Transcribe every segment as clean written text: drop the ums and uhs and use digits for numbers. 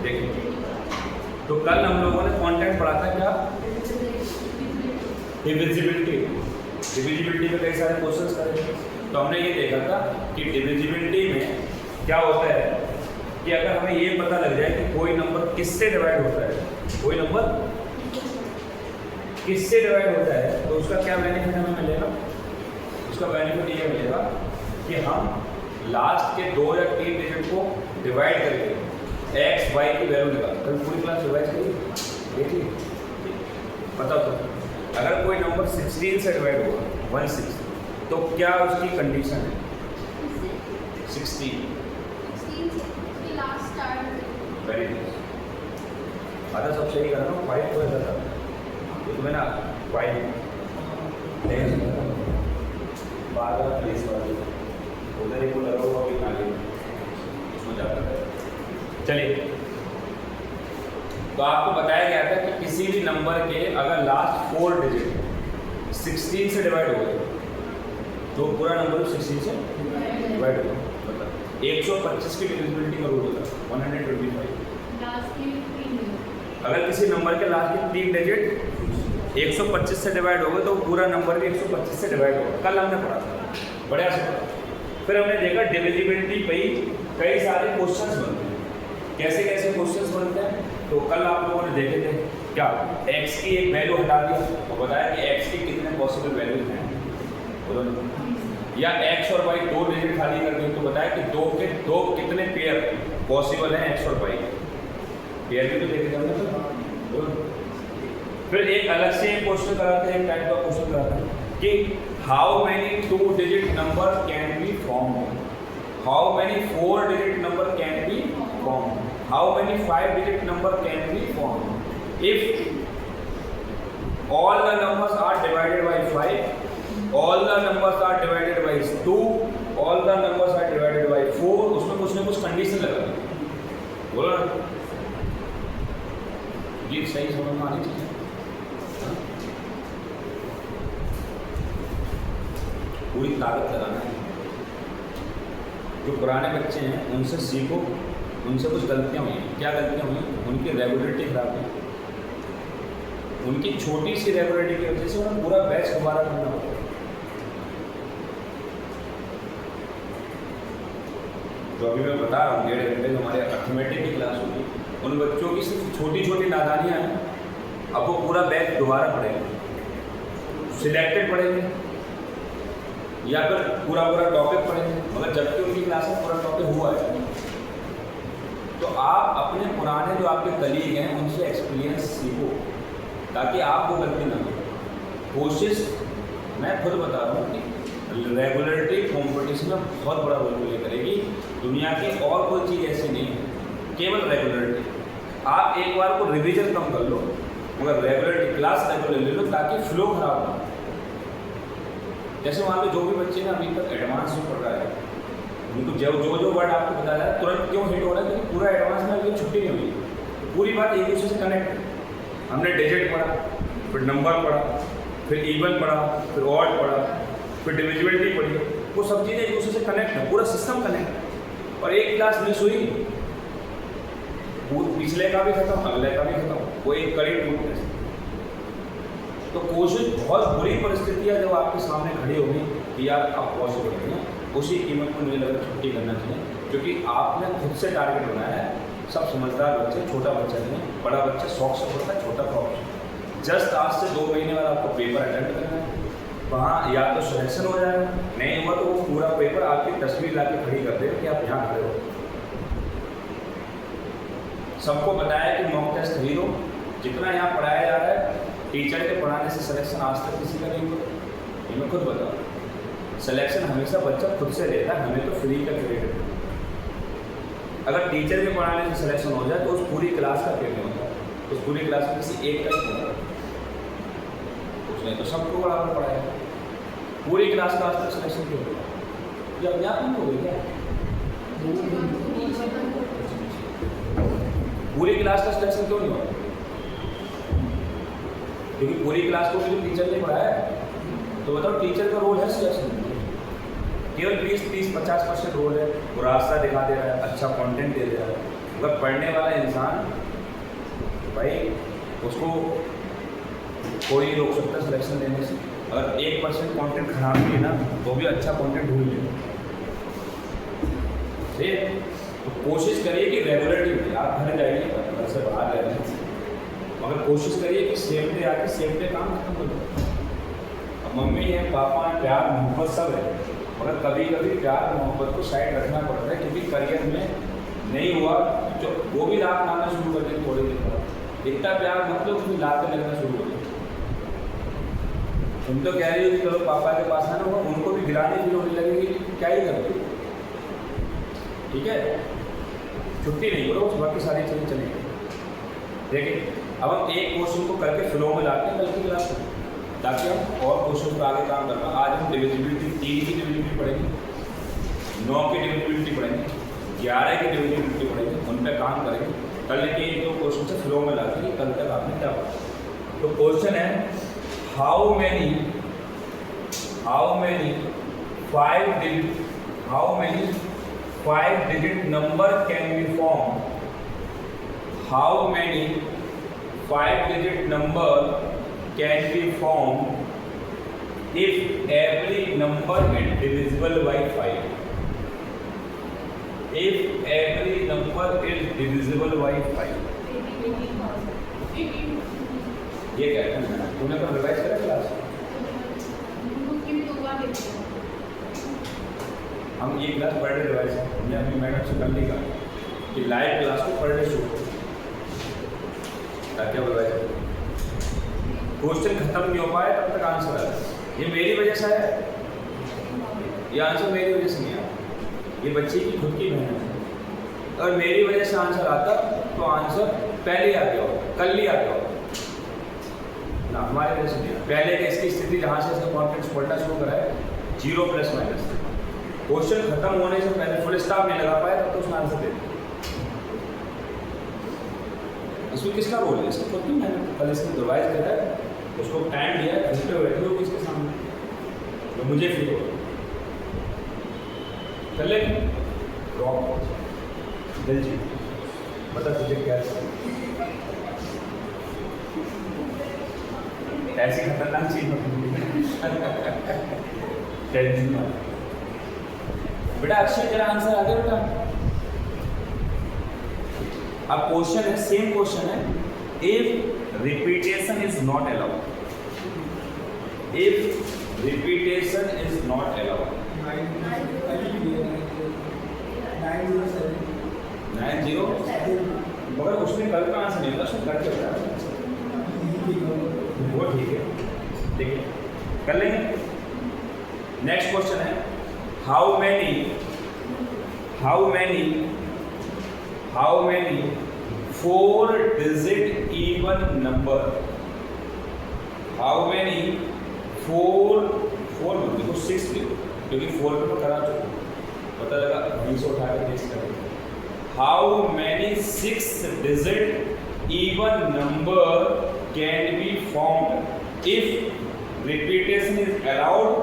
देखिए, तो कल हम लोगों ने कंटेंट पढ़ा था क्या? डिविजिबिलिटी। डिविजिबिलिटी में कई सारे क्वेश्चंस करेंगे। तो हमने ये देखा था कि डिविजिबिलिटी में क्या होता है कि अगर हमें ये पता लग जाए कि कोई नंबर किससे डिवाइड होता है, कोई नंबर किससे डिवाइड होता है, तो उसका क्या बेनिफिट हमें मिलेगा? उसका बेनिफिट ये मिलेगा कि हम लास्ट के 2 या 3 डिजिट को डिवाइड करके एक्स वाई की वैल्यू निकाल, कल पूरी क्लास रिवाइज करिए। देखिए पता तो अगर कोई नंबर 16 से डिवाइड होगा 16, तो क्या उसकी कंडीशन है? 16 वेरी गुड। आधा सब सही कर रहा हूँ, 5 को ऐसा था तो तुम्हें ना 5 12 प्लेस वाली उधर ही को लगा हुआ भी आगे उसमें जाता है। चलिए, तो आपको बताया गया था कि किसी भी नंबर के अगर लास्ट 4 डिजिट 16 से डिवाइड हो गए तो पूरा नंबर 16 से डिवाइड होगा। मतलब 125 की डिविजिबिलिटी का रूल होता है 125। अगर किसी नंबर के लास्ट के 3 डिजिट 125 से डिवाइड हो गए तो पूरा नंबर भी 125 से डिवाइड होगा। कल हमने पढ़ा था, बढ़िया से पढ़ा। फिर हमने देखा डिविजिबिलिटी पे कई सारे क्वेश्चंस बनते हैं। कैसे कैसे क्वेश्चंस बनते हैं तो कल आप लोगों ने देखे थे क्या? x की एक वैल्यू हटा दिया तो बताया कि x के कितने पॉसिबल वैल्यूज हैं, या x और y 2 डिजिट खाली कर दिए तो बताया कि 2 के 2 कितने पेयर पॉसिबल हैं x और y। पेयर भी तो देखे थे हमने। फिर एक अलग से क्वेश्चन कराते हैं, एक टाइप का क्वेश्चन कराते हैं कि how many 2 digit number can be formed, how many 4 digit number can be formed, how many 5 digit number can be formed if all the numbers are divided by 5, all the numbers are divided by 2, all the numbers are divided by 4। उसमें कुछ ना कुछ condition लगा दी, बोला ये सही समझ में आनी चाहिए। पूरी ताकत लगाना है। जो पुराने बच्चे हैं उनसे सीखो, उनसे कुछ गलतियाँ हुई। क्या गलतियाँ हुई? उनकी रेगुलरिटी खराब हुई, उनकी छोटी सी रेगुलरिटी की वजह से उन्हें पूरा बैच दोबारा करना होगा। जो अभी मैं बता रहा हूँ 1.5 घंटे हमारे अर्थमेटिक की क्लास होगी, उन बच्चों की सिर्फ छोटी छोटी नादानियाँ हैं, अब वो पूरा बैच दोबारा पढ़ेंगे, सिलेक्टेड पढ़ेंगे या फिर पूरा टॉपिक पढ़ेंगे, मगर जबकि उनकी क्लास में पूरा टॉपिक हुआ है। तो आप अपने पुराने जो आपके कलीग हैं उनसे एक्सपीरियंस सीखो ताकि आप वो गलती ना हो। कोशिश, मैं खुद बता रहा हूँ कि रेगुलरिटी कॉम्पिटिशन में बहुत बड़ा रोल प्ले करेगी। दुनिया की और कोई चीज़ ऐसी नहीं है, केवल रेगुलरिटी। आप एक बार को रिवीजन कम कर लो मगर रेगुलरिटी क्लास रेगुलर ले लो ताकि फ्लो खराब ना। जैसे मान लो जो भी बच्चे ना अभी तक एडवांस में पढ़ रहा है, उनको जो वर्ड आपको बताया है तुरंत क्यों हिट हो रहा है? क्योंकि पूरा एडवांस में अभी छुट्टी नहीं हुई, पूरी बात एक दूसरे से कनेक्ट है। हमने डिजिट पढ़ा, फिर नंबर पढ़ा, फिर इवन पढ़ा, फिर ऑड पढ़ा, फिर डिविजिबिलिटी पढ़ी। वो सब चीज़ें एक दूसरे से कनेक्ट है, पूरा सिस्टम कनेक्ट है। और एक क्लास मिस हुई, पिछले का भी खत्म, अगले का भी खत्म, वो एक कड़ी टूटने से। तो कोशिश, बहुत बुरी परिस्थितियाँ जब आपके सामने खड़ी होगी कि यार आप पॉसिबल नहीं है, उसी कीमत पर मुझे लगा छुट्टी करना चाहिए, क्योंकि आपने खुद से टारगेट बनाया है। सब समझदार बच्चे, छोटा बच्चा नहीं, बड़ा बच्चा शौक से पढ़ता है, छोटा प्रॉब्लम। जस्ट आज से 2 महीने बाद आपको पेपर अटेंड करना है, वहाँ या तो सिलेक्शन हो जाएगा, नहीं हुआ तो वो पूरा पेपर आपकी तस्वीर ला के खड़ी कर देगा कि आप यहाँ खड़े हो। सबको बताया कि मॉक टेस्ट खरीद लो, जितना यहाँ पढ़ाया जा रहा है टीचर के पढ़ाने से सिलेक्शन आज तक किसी का नहीं हुआ। ये मैं खुद बता रहा हूँ, सिलेक्शन हमेशा बच्चा खुद से लेता है, हमें तो फ्री का क्रेडिट है। अगर टीचर के पढ़ाने से सिलेक्शन हो जाए तो उस पूरी क्लास का क्रेडिट होता है, उस पूरी क्लास में किसी एक का ही होता है, उसने तो सबको बराबर पढ़ाया। पूरी क्लास का आज तक सिलेक्शन क्यों होगा? ये अपने आप नहीं हो गई क्या? पूरी क्लास का सिलेक्शन क्यों नहीं हुआ? क्योंकि पूरी क्लास को भी टीचर ने पढ़ाया है। तो बताओ, टीचर का रोल है सिलेक्शन, केवल 20-30-50% रोल है। वो रास्ता दिखा दे रहा है, अच्छा कंटेंट दे दे रहा है, अगर पढ़ने वाला इंसान भाई उसको कोई नहीं रोक सकता सिलेक्शन देने से। अगर 1% कंटेंट खराब भी है ना तो भी अच्छा कंटेंट ढूंढ ले, ठीक है। तो कोशिश करिए कि रेगुलरली मिले। आप घर जाइए, घर से बाहर रह रहे हैं, मगर कोशिश करिए कि सेम डे आके सेम डे काम खत्म हो जाए। अब मम्मी है, पापा है, प्यार मोहब्बत सब है, मगर कभी कभी प्यार मोहब्बत को साइड रखना पड़ता है, क्योंकि करियर में नहीं हुआ जो वो भी रात आना शुरू कर देंगे थोड़ी देर बाद। इतना प्यार मतलब उसमें लात लगना शुरू हो गई। तुम तो कह रही हो कि चलो पापा के पास आना होगा, उनको भी गिराने की होने लगेगी, क्या ही करोगे, ठीक है। छुट्टी नहीं करो, बाकी सारी चीज़ें चलेंगी। देखिए अब हम एक क्वेश्चन को करके फ्लो में लाते हैं कल की क्लास में, ताकि हम और क्वेश्चन पर आगे काम करना। आज हम डिविजिबिलिटी 3 की डिविजिबिलिटी पढ़ेंगे, 9 की डिविजिबिलिटी पढ़ेंगे, 11 की डिविजिबिलिटी पढ़ेंगे, उन पर काम करेंगे। कल के एक दो क्वेश्चन से फ्लो में लाते हैं, कल तक आपने क्या पढ़ा। तो क्वेश्चन है how many 5 digit number can be formed? How many 5-digit number can be formed if every number is divisible by 5? If every number is divisible by 5, ये क्या है? तूने तो रिवाइज करा क्लास? हम ये क्लास पर डे रिवाइज हमने अपनी मैडम से कर ली का कि लाइव क्लास को पर डे शुरू ताकि वो रिवाइज क्वेश्चन खत्म नहीं हो पाए तब तक आंसर आए। ये मेरी वजह से है, ये आंसर मेरी वजह से नहीं आया, ये बच्ची की खुद की मेहनत है। अगर मेरी वजह से आंसर आता तो आंसर पहले ही आ गया हो, कल ही आ गया हो ना, हमारे वजह से नहीं। पहले के इसकी स्थिति जहाँ से इसका कॉन्फिडेंस पढ़ना शुरू करा है 0 ± क्वेश्चन खत्म होने से पहले फुल स्टॉप नहीं लगा पाया तब तो उसने आंसर दे दिया। इसमें किसका रोल है? इसको खुद की मेहनत। कल इसने रिवाइज करा है, उसको टाइम दिया है, घंटे बैठे हो किसके सामने, तो मुझे फील हो कर ले रॉक दिल जी बता तुझे क्या ऐसी खतरनाक चीज टेंशन में बेटा। अक्षय तेरा आंसर आ गया बेटा। अब क्वेश्चन है, सेम क्वेश्चन है, if repetition is not allowed, if repetition is not allowed 90 मगर उसने कल का आंसर नहीं था, उसने करके बताया वो ठीक है, देखिए कर लेंगे। नेक्स्ट क्वेश्चन है how many 4-digit even number, how many 4 मत देखो 6 देखो, क्योंकि 4 पे तो करा चुका पता लगा 20 उठा के टेस्ट करेंगे। How many 6-digit even number can be formed if repetition is allowed?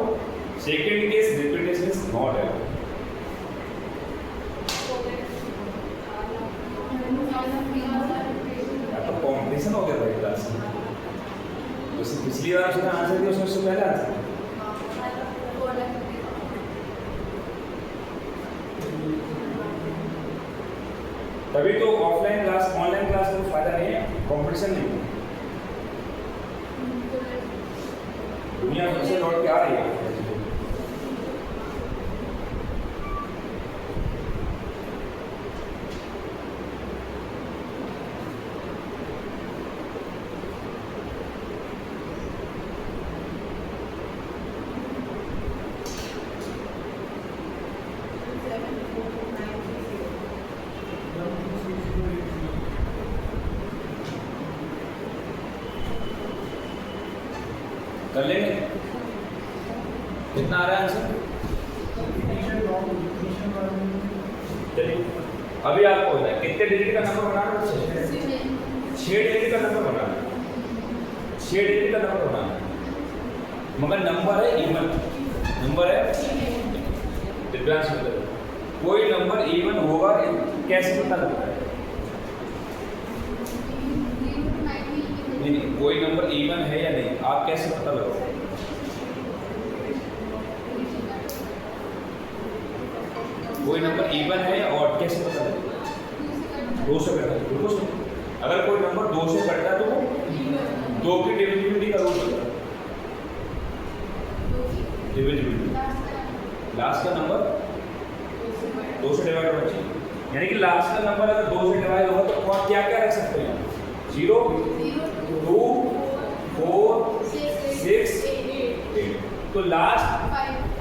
Second case, repetition is not allowed. तो कॉम्पिटिशन हो गया भाई क्लास में। उसने पिछली बार उसने आंसर दिया, उससे पहले आंसर तभी तो ऑफलाइन क्लास ऑनलाइन क्लास में फायदा नहीं है, कंपटीशन नहीं। दुनिया फिर से लौट के आ रही है। कर लेंगे, कितना आ रहा है आंसर? चलिए अभी आपको होता है कितने डिजिट का नंबर बनाना है? 6 डिजिट का नंबर बनाना है, 6 डिजिट का नंबर बनाना है, मगर नंबर है इवन, नंबर है दिव्यांश। कोई नंबर इवन होगा कैसे पता लगता है? नंबर इवन है या नहीं आप कैसे पता लगाओगे? कोई नंबर इवन है या ऑड कैसे पता लगेगा? 2 से कटा है, बिल्कुल सही। अगर कोई नंबर 2 से कटता है तो वो 2 की डिविजिबिलिटी का रूल होता है। डिविजिबिलिटी लास्ट का नंबर 2 से डिवाइड होना चाहिए, यानी कि लास्ट का नंबर अगर 2 से डिवाइड होगा तो आप क्या क्या रख सकते हैं? 0, 2, 4, 6, 8। तो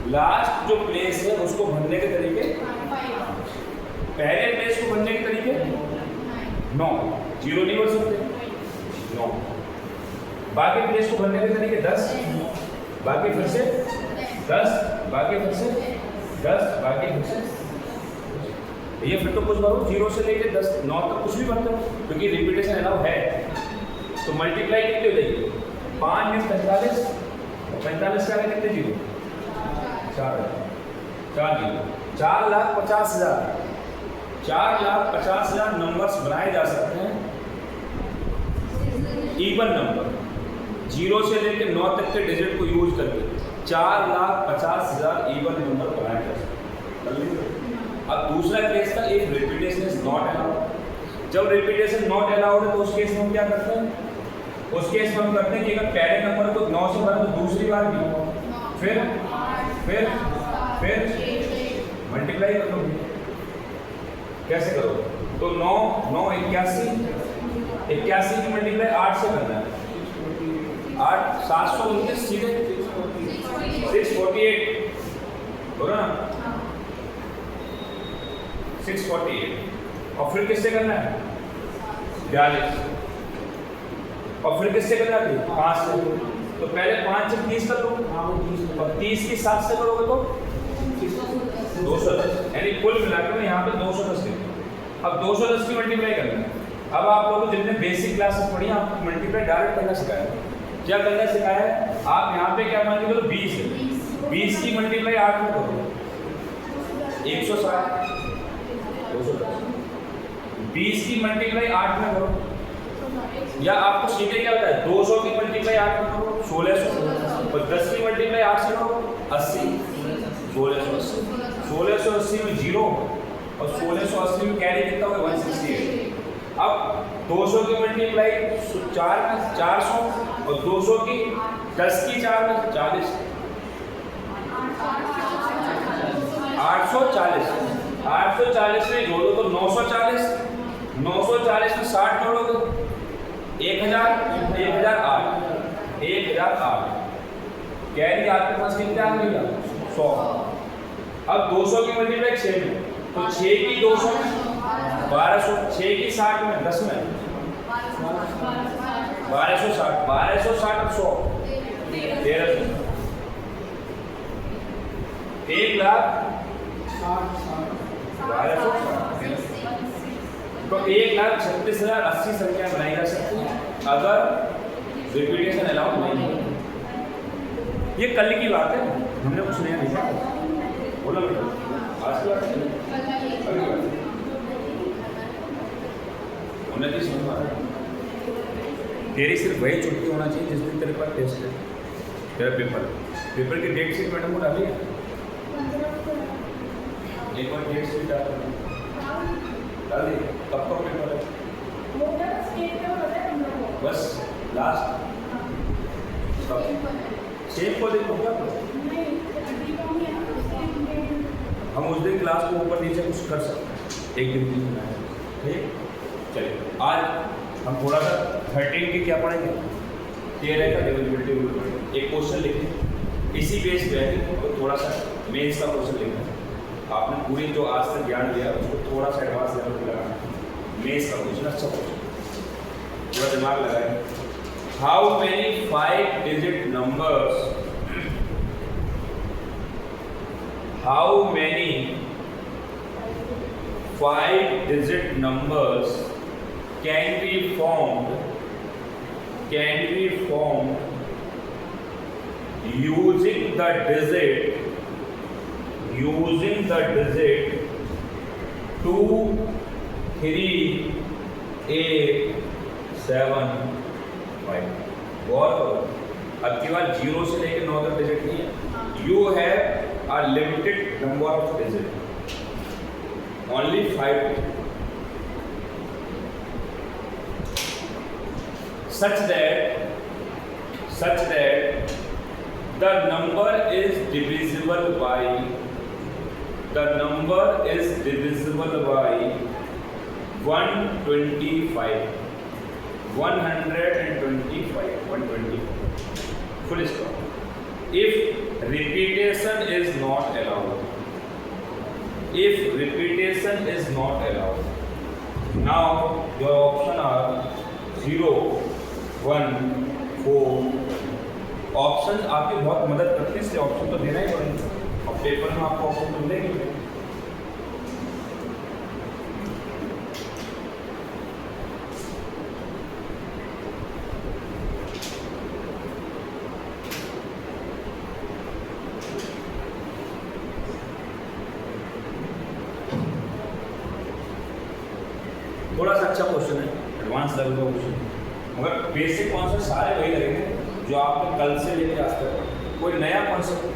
लास्ट जो प्लेस है उसको भरने के तरीके, पहले प्लेस को भरने के तरीके 9, 0 नहीं भर सकते 9। बाकी प्लेस को भरने के तरीके 10, बाकी फिर से 10, बाकी फिर से 10, बाकी फिर से ये फिर तो कुछ भरो 0 से लेके 10 9 तक कुछ भी भरते हो, क्योंकि रिपीटेशन अलाउ है। तो मल्टीप्लाई कितने हो जाएगी? 5 में 45, 45 का कितने जीरो? 4 जीरो। 4,50,000 4,50,000 नंबर्स बनाए जा सकते हैं, इवन नंबर 0 से लेकर 9 तक के डिजिट को यूज करके 4,50,000 इवन नंबर बनाए जा सकते हैं। अब दूसरा केस था if repetition is not allowed. जब रिपीटेशन नॉट अलाउड है तो उस केस में हम क्या करते हैं? उस केस में हम करते हैं कि अगर पहले नंबर को 9 से भरा तो दूसरी बार भी फिर मल्टीप्लाई कर लो। कैसे करो? तो 9 9 81 की मल्टीप्लाई 8 से करना है। 8 729 सीधे 648 बोलो ना, 648। और फिर किससे करना है? 42। और फिर किससे करना है? 5 से। तो पहले 5 से 30 कर लो, और 30 की 7 से करोगे तो 210, यानी कुल मिलाकर यहाँ पे 210 लिखो। अब 210 की मल्टीप्लाई करना है। अब आप लोगों को जितने बेसिक क्लासेस पढ़ी आपको मल्टीप्लाई डायरेक्ट करना सिखाया है। क्या करना सिखाया है? आप यहाँ पे क्या मान के चलो 20 है, 20 की मल्टीप्लाई 8 में करो 160, 20 की मल्टीप्लाई 8 में करो, या आपको सीधे क्या होता है 200 की मल्टीप्लाई 8 में करो 1600, और 10 की मल्टीप्लाई 8 से करो 80, 1680 में 0 और 1680 में कैरी कितना होगा 168। अब 200 की मल्टीप्लाई 4 में 400, और 200 की 10 की 4 में 40, 840 में जोड़ो तो 940, 940 में 60 जोड़ोगे 1008 कैरी आपके पास कितना आ गया 100। अब 200 की मल्टीप्लाई 6 में, तो 6 की 200 में 1200, 6 की 60 में 10 में 1260, 1260 अब 100 1300, 1,12,60,000। तो 1,36,080 संख्या बनाई जा सकती है अगर रिपीटेशन अलाउड नहीं है। ये कल की बात है, हमने कुछ नया नहीं किया। बोला बेटा आज की बात है, अभी की बात है। उन्नति समझ तेरी सिर्फ वही छुट्टी होना चाहिए जिस दिन तेरे पास टेस्ट है, तेरा पेपर की डेट शीट मैडम को डाली है। एक बार डेट शीट डाल दी, कब का पेपर है? बस लास्ट सेम को देखो क्या हम उस दिन क्लास को ऊपर नीचे कुछ कर सकते हैं, एक दिन ठीक। चलिए आज हम थोड़ा सा 13 की क्या पढ़ेंगे, 13 का डिविजिबिलिटी। एक क्वेश्चन लिखें इसी बेस पे है, तो थोड़ा सा मेंस का क्वेश्चन लिखना है। आपने पूरी जो आज तक ज्ञान लिया उसको थोड़ा सा एडवांस लेवल पे लगाना है। मेंस का क्वेश्चन अच्छा क्वेश्चन, थोड़ा दिमाग लगाएं। How many 5 digit numbers, how many 5 digit numbers can be formed using the digit 2, 3, 8, 7, 5। गौर करो, अब की बार 0 से लेकर 9 तक डिजिट नहीं है। You have a limited number of digit, only 5, such that the number is divisible by 125, 125 full stop. If repetition is not allowed, now your option are 0, 1, 4. Option आपकी बहुत मदद करते हैं, इसलिए ऑप्शन तो देना ही पड़ेगा, और पेपर में आपको ऑप्शन तो मिलेंगे। थोड़ा सा अच्छा क्वेश्चन है, एडवांस लेवल का क्वेश्चन, मगर बेसिक कॉन्सेप्ट सारे वही लगेंगे जो आपने कल से लेकर आज तक, कोई नया कॉन्सेप्ट नहीं।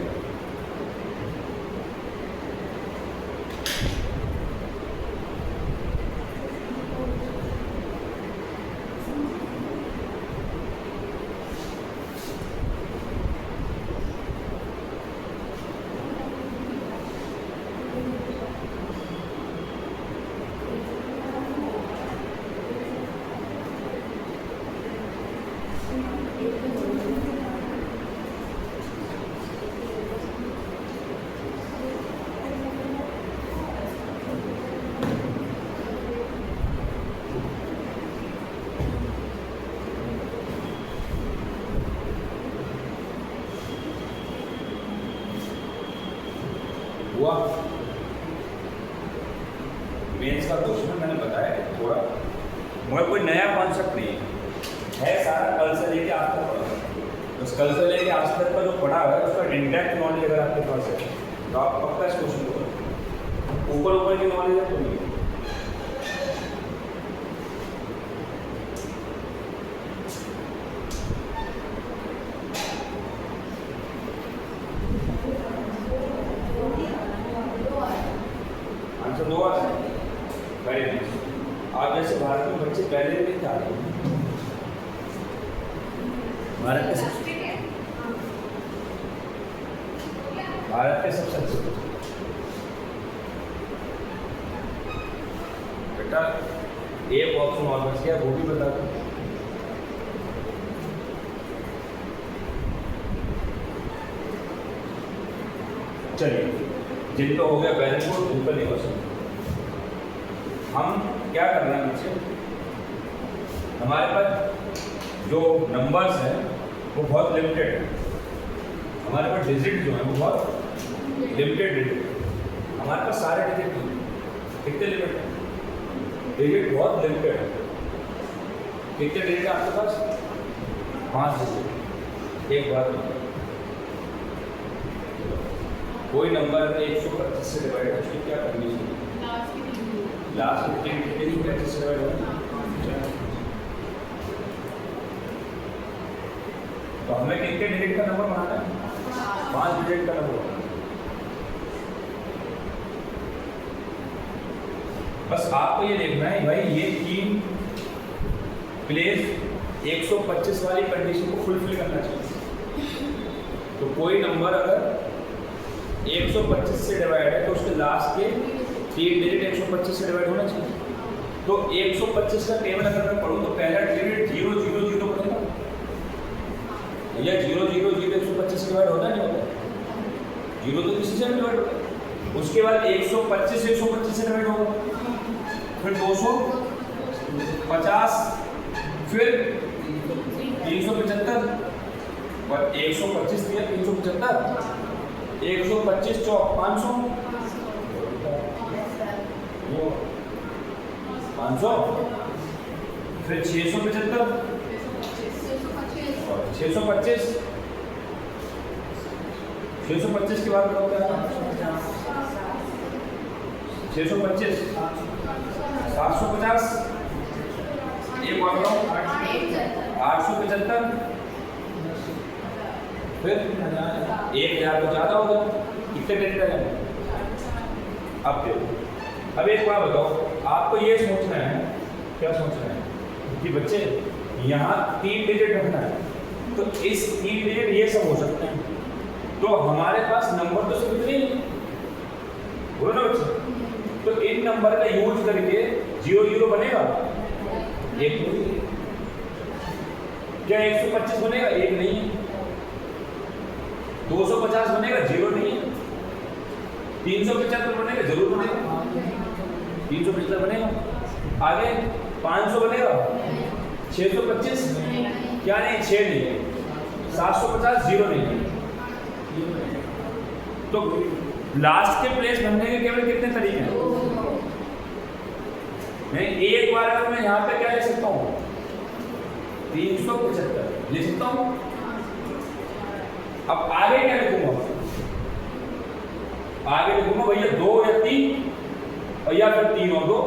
हुआ मेंस का क्वेश्चन मैंने बताया थोड़ा, मगर कोई नया कॉन्सेप्ट नहीं है, सारा कल से लेके आज तक पढ़ा, बस कल से लेके आज तक का जो पढ़ा है उसका इंटैक्ट नॉलेज अगर आपके पास है तो आप पक्का इस क्वेश्चन को, ऊपर की नॉलेज है तो नहीं। आंसर 2 आ रहा है, वेरी नाइस। आप जैसे भारत में बच्चे पहले भी था, भारत के सबसे अच्छे बेटा, एक ऑप्शन और बच गया, वो भी बता दो। चलिए, जिनका हो गया बैलेंस बोर्ड उनका नहीं हो सकता। हम क्या कर रहे हैं बच्चे, हमारे पास जो नंबर्स हैं वो बहुत लिमिटेड है, हमारे पास डिजिट जो है वो बहुत लिमिटेड डिजिट, हमारे पास सारे डिजिट नहीं, कितने लिमिट है, डिजिट बहुत लिमिटेड है। कितने डिजिट है आपके पास? 5 डिजिट। एक बात बताओ, कोई नंबर 125 से डिवाइड है, उसकी क्या कंडीशन है? लास्ट 15 डिजिट से डिवाइड होगा, तो हमें कितने डिजिट का नंबर बनाना है? 5 डिजिट का नंबर। बस आपको ये देखना है भाई, ये 3 प्लेस 125 वाली कंडीशन को फुलफिल करना चाहिए। तो कोई नंबर अगर 125 से डिवाइड है तो उसके लास्ट के 3 डिजिट 125 से डिवाइड होना चाहिए। तो 125 का टेबल अगर मैं पढ़ूँ तो पहला डिजिट 0 0 0 पड़ेगा, या 0 0 0 125 से डिवाइड होता नहीं होता, 0 तो किसी से डिवाइड होता है। उसके बाद 125 125 से डिवाइड होगा, फिर 250, फिर 375, और 125 दिया 375, 125 चौक 500, 500, फिर 675, 625, 625 के बाद क्या होता है? 625, 750, एक और 875, फिर 1000 तो ज़्यादा होगा, कितने डिजिट आएंगे? अब देखो, अब एक बात बताओ, आपको ये सोचना है, क्या सोचना है कि बच्चे यहाँ 3 डिजिट रखना है, तो इस 3 डिजिट ये सब हो सकते हैं, तो हमारे पास नंबर तो सिर्फ इतने ही, बोलो ना बच्चे, तो इन नंबर का यूज करके 0 बनेगा, एक क्या 125 बनेगा? एक नहीं है। 250 बनेगा? 0 नहीं है। 375 बनेगा? जरूर बनेगा, 375 बनेगा। आगे 500 बनेगा? 625 क्या नहीं? 6 नहीं है। 750 0 नहीं है। तो लास्ट के प्लेस बनने के केवल कितने तरीके हैं? मैं एक बार अगर मैं यहाँ पे क्या ले सकता हूँ? 375 ले सकता हूँ। अब आगे क्या लिखूंगा? आगे लिखूंगा भैया 2 या 3 और या फिर 3 और 2।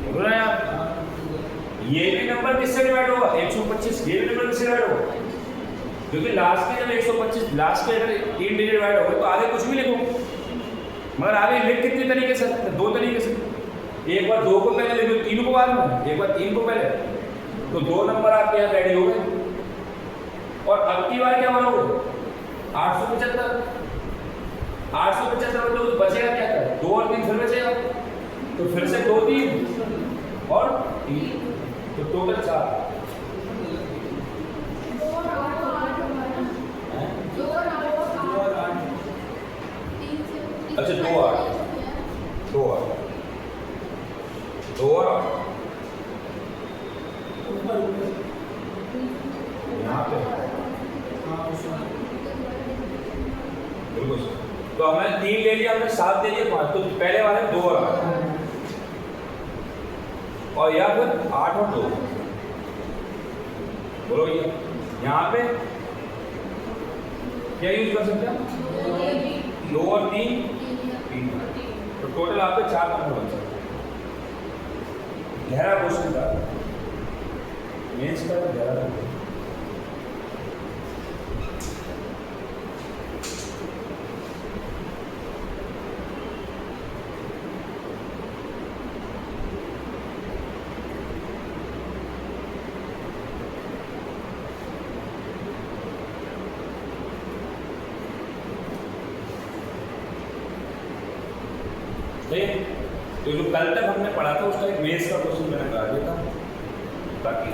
बोलो ना यार, ये भी नंबर किससे डिवाइड होगा? 125। ये भी नंबर किससे डिवाइड होगा? क्योंकि लास्ट में जब 125 लास्ट में अगर 3 डिजिट डिवाइड होगा तो आगे कुछ भी लिखो, मगर आगे लिख कितने तरीके से? 2 तरीके से। एक बार 2 को पहले लिख दो, 3 को बाद में, एक बार 3 को पहले, तो 2 नंबर आपके यहाँ रेडी हो गए। और अब की बार क्या बनोगे? 875। 875 तो बचेगा क्या? 2 और 3 फिर बचेगा, तो फिर से 2 3 और 3, तो टोटल 4। अच्छा 2 8 2 8 2 और 8 यहाँ पे बिल्कुल। तो हमने 3 ले लिया, हमने 7 ले लिया, 5, तो पहले वाले 2 और 8 और या फिर 8 और 2। बोलो ये यहाँ पे क्या यूज कर सकते हैं? 2 और 3, तो टोटल आप पे 4 नंबर बन सकते हैं। गहरा क्वेश्चन था, मेंस का गहरा था। तो जो कल तक हमने पढ़ा था उसका एक बेस का क्वेश्चन मैंने करा दिया था ताकि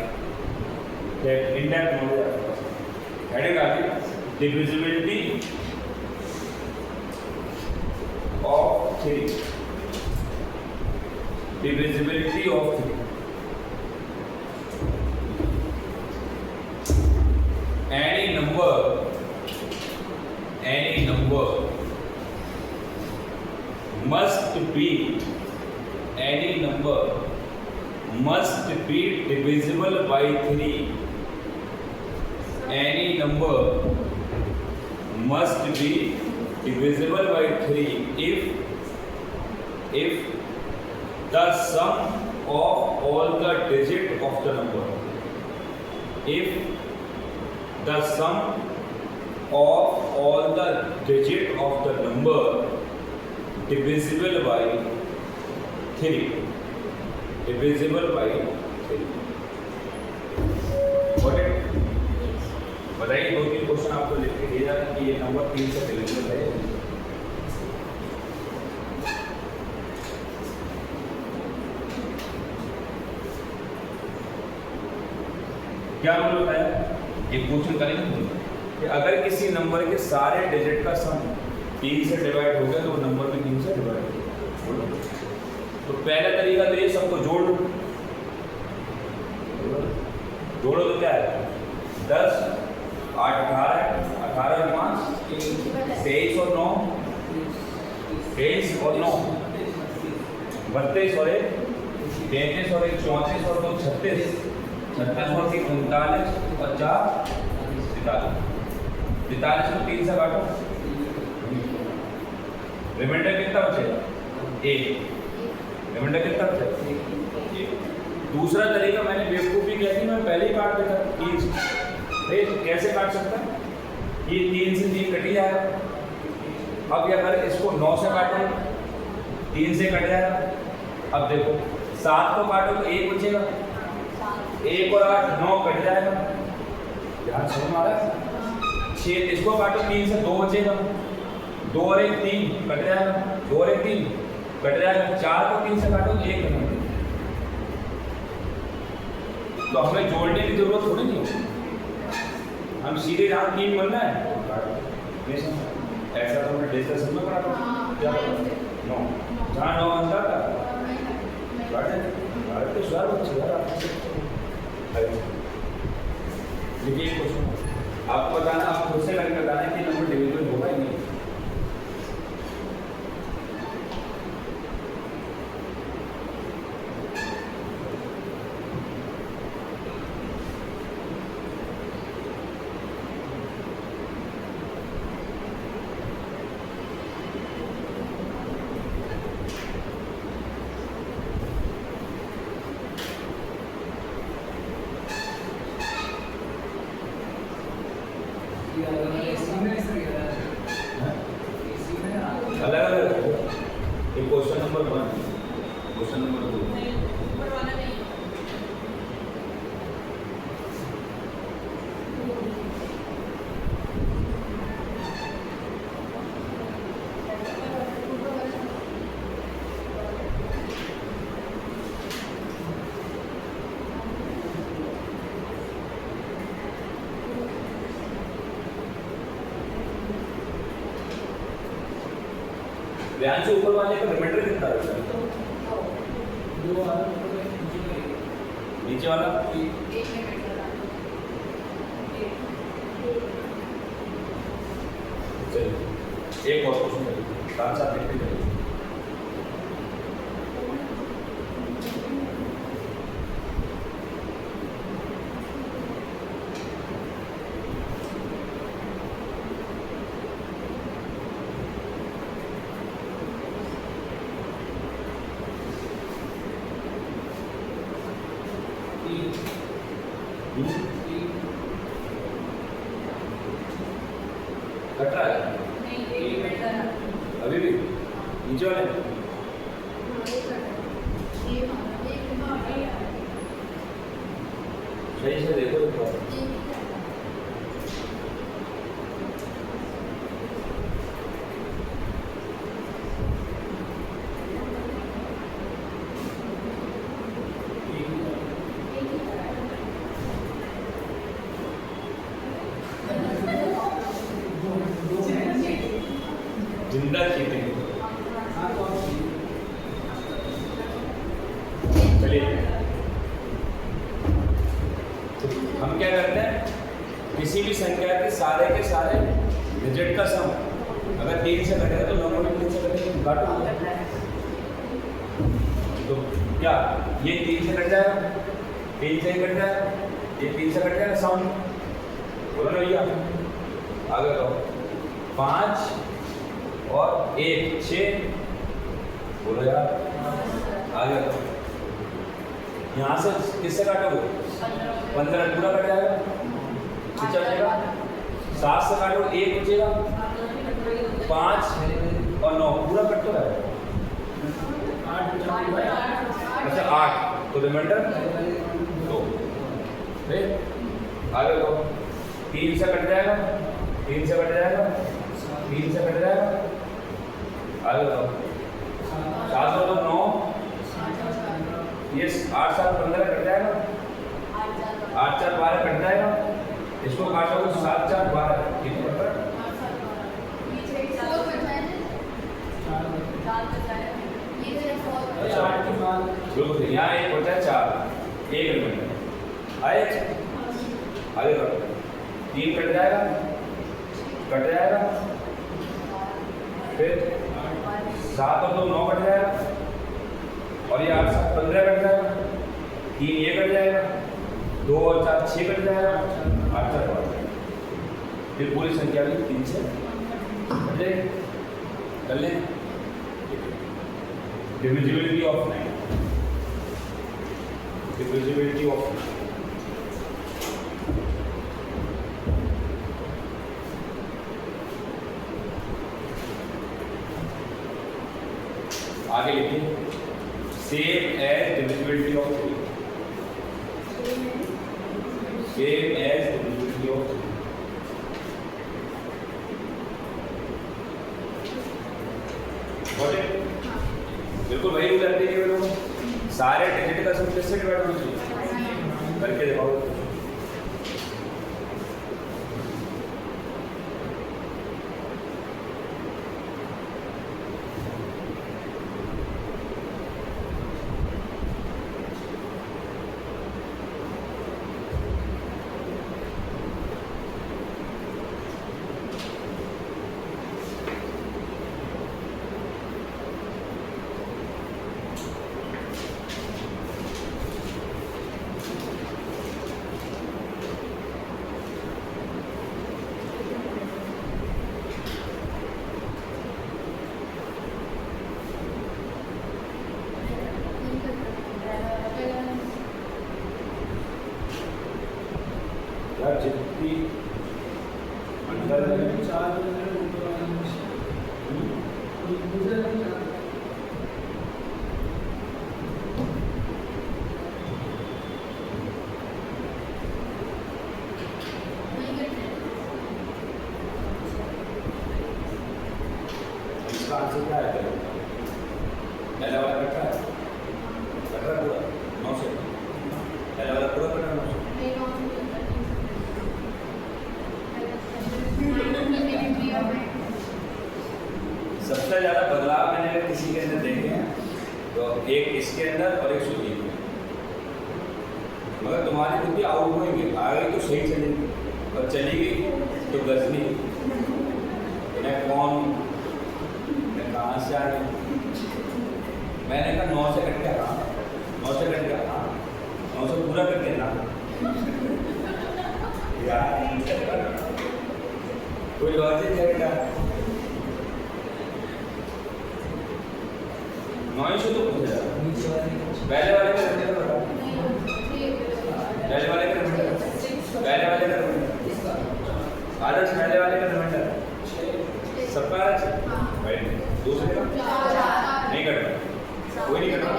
इंडेक्ट नॉलेज हेडिंग आ गई divisibility of 3। Divisibility of 3। any number must be divisible by 3. Any number must be divisible by 3 if the sum of all the digit of the number. If the sum of all the digit of the number divisible by 3. Divisible by 3. Got it? बताइए 2-3 question आपको लिख के दिया जाए कि ये number 3 से divisible है। क्या बोल होता है? एक क्वेश्चन करेंगे कि अगर किसी नंबर के सारे डिजिट का सम 3 से डिवाइड हो गया तो वो नंबर भी 3 से डिवाइड हो गया। तो पहला तरीका तो ये सबको जोड़ो तो क्या है? 10 8 18 18 और 5 23 और 9 23 और 9 32 और 1 33 और 1 34 और 2 36 36 और 3 39 और 4 43 43 को 3 से काटो, रिमाइंडर कितना बचेगा? 1। रिमाइंडर कितना बचेगा? 1। दूसरा तरीका मैंने बेवकूफ़ी कह दी, मैं पहले ही काट देता 3 से। कैसे काट सकता है? ये 3 से 3 कट ही जाएगा। अब क्या करें, इसको 9 से काटो, 3 से कट जाएगा। अब देखो 7 को काटो तो 1 बचेगा, 1 और 8 9 कट जाएगा। ध्यान से हमारा 6, इसको काटो 3 से 2 बचेगा, 2 और 1 3 कट जाएगा, 2 और 1 3 कट जाएगा। 4 को 3 से काटो तो 1 बचेगा। तो हमें जोड़ने की जरूरत थोड़ी नहीं होगी, हम सीधे जहाँ 3 बनना है ऐसा तो मैं डिस्कशन में कराता हूँ। क्या 9 जहाँ 9 बनता था भारत के स्वर बच्चे यार। देखिए क्वेश्चन आपको बताना, आप खुद से करके बताना कि नंबर डिविजन होगा ही नहीं। अलग अलग ये क्वेश्चन नंबर 1, क्वेश्चन नंबर 2 ध्यान से ऊपर वाले का रिमाइंडर कितना रहता है? नीचे वाला चलिए एक और क्वेश्चन साथ साथ देखते चलिए। कट रहा है अभी भी नीचे वाले सही से देखो एक बार। जिंदा चीटिंग। चलिए हम क्या करते हैं, किसी भी संख्या के सारे डिजिट का सम अगर 3 से कटेगा तो नंबर 3 से कटेगा, काटो तो क्या ये 3 से कट जाएगा, 3 से ही कट जाएगा, ये 3 से कट जाएगा सम। बोलो ना भैया, आगे करो 5 और 1 6, बोलो यार आगे करो। यहाँ से किससे काटोगे? 15 पूरा कट जाएगा, नीचे बचेगा 7 से काटो 1 बचेगा, 5 और 9 पूरा कट तो है 8। अच्छा 8 तो रिमाइंडर 2। आगे करो 3 से कट जाएगा, 3 से कट जाएगा, 3 से कट जाएगा। आगे करो 7 और 9 ये 8 7 15 कट जाएगा, 8 4 12 कट जाएगा। इसको काटोगे 7 4 12 कितने पड़ता है? बिल्कुल यहाँ 1 बचा 4, 1 रिमाइंडर आए। आगे करो 3 कट जाएगा, कट जाएगा, फिर 7 और 2 9 कट जाएगा, और ये 8 7 15 कट जाएगा, 3 ये कट जाएगा, 2 और 4 6 कट जाएगा, 8 4 12। फिर पूरी संख्या भी 3 से कट जाएगी। कर लें डिविजिबिलिटी ऑफ 9। divisibility of आगे लिखिए same as divisibility of 3 same as divisibility of 3 Got it? बिल्कुल वही रूल करते हैं लोग सारे डिजिट का सम किससे डिवाइड होना चाहिए करके दिखाओ यार जितनी अंदर इसका आंसर क्या है पहला वाला कट रहा है पूरा 9 से पहला वाला पूरा कट रहा है 9 से सबसे ज़्यादा बदलाव मैंने किसी के अंदर देखे हैं तो एक इसके अंदर और एक सुधीर में मगर तुम्हारी बुद्धि आउट गोइंग है आ गई तो सही चलेगी और चली गई तो गजनी मैं कौन मैं कहाँ से आ गई मैंने कहा 9 से कट गया कहाँ 9 से कट गया कहाँ 9 से पूरा कट गया ना यार कोई लॉजिक है बेटा 9 से तो पूछ रहा पहले वाले का रिमाइंडर बता पहले वाले का रिमाइंडर आदर्श पहले वाले का रिमाइंडर सबका भाई दूसरे का नहीं करना कोई नहीं करना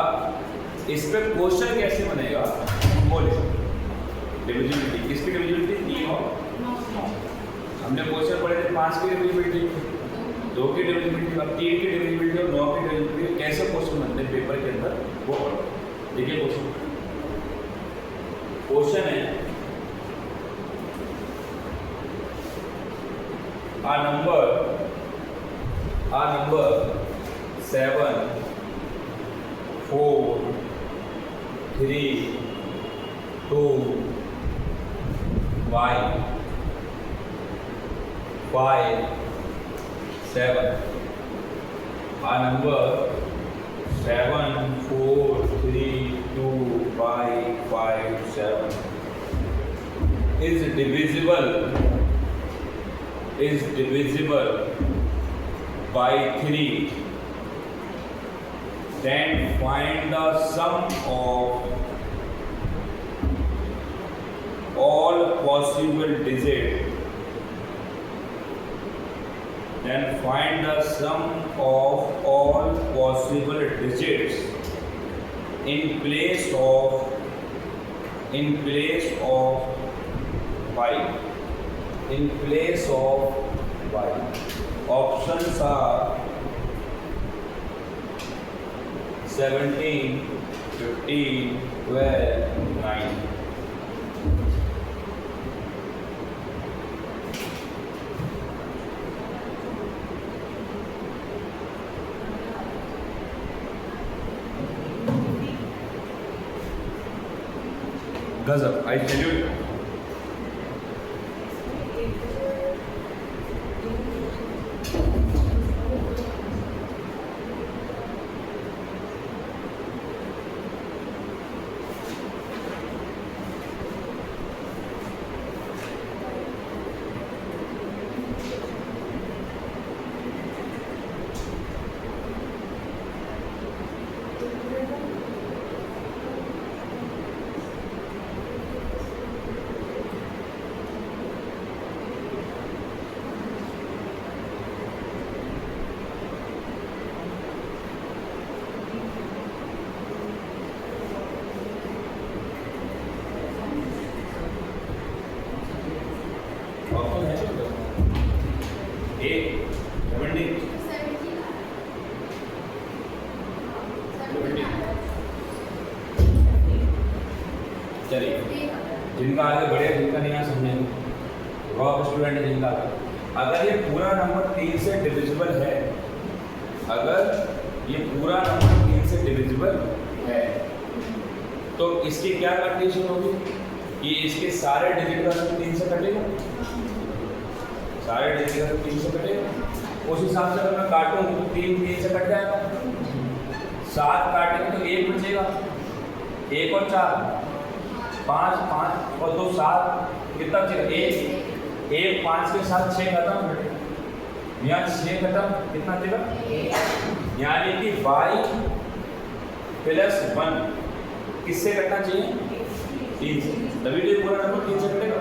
अब इस पे क्वेश्चन कैसे बनेगा बोले डिविजिबिलिटी किसकी डिविजिबिलिटी 3 और 9 हमने क्वेश्चन पढ़े थे 5 की डिविजिबिलिटी 2 की डिविजिबिलिटी और 3 की डिविजिबिलिटी और 9 की डिविजिबिलिटी कैसे क्वेश्चन बनते हैं पेपर के अंदर वो देखिए क्वेश्चन है a number 7 4 3 2 5 7 a number 7 4 3 2 5 7 is divisible by 3, then find the sum of all possible digits. Then find the sum of all possible digits in place of 5. In place of y. Options are 17, 15, 12, 9. Gazab, I tell you. चलिए, जिनका आगे बढ़े, जिनका नहीं आ समझेंगे, rock student है जिनका, अगर ये पूरा नंबर 3 से डिविजिबल है, अगर ये पूरा नंबर 3 से डिविजिबल है, तो इसकी क्या कंडीशन होगी कि इसके सारे डिजिट का सम 3 से कटेगा, सारे डिजिट का सम 3 से कटेगा। उस हिसाब से अगर मैं काटूँ तो 3 से कट जाएगा, 7 काटेंगे तो 1 बचेगा, 1 और 4 5 और 2 7, कितना बचेगा? 1 5 के साथ 6 खत्म, यहाँ 6 खत्म, कितना बचेगा? यानी कि y प्लस 1 किससे कटना चाहिए? 3 से, तभी तो पूरा नंबर 3 से कटेगा।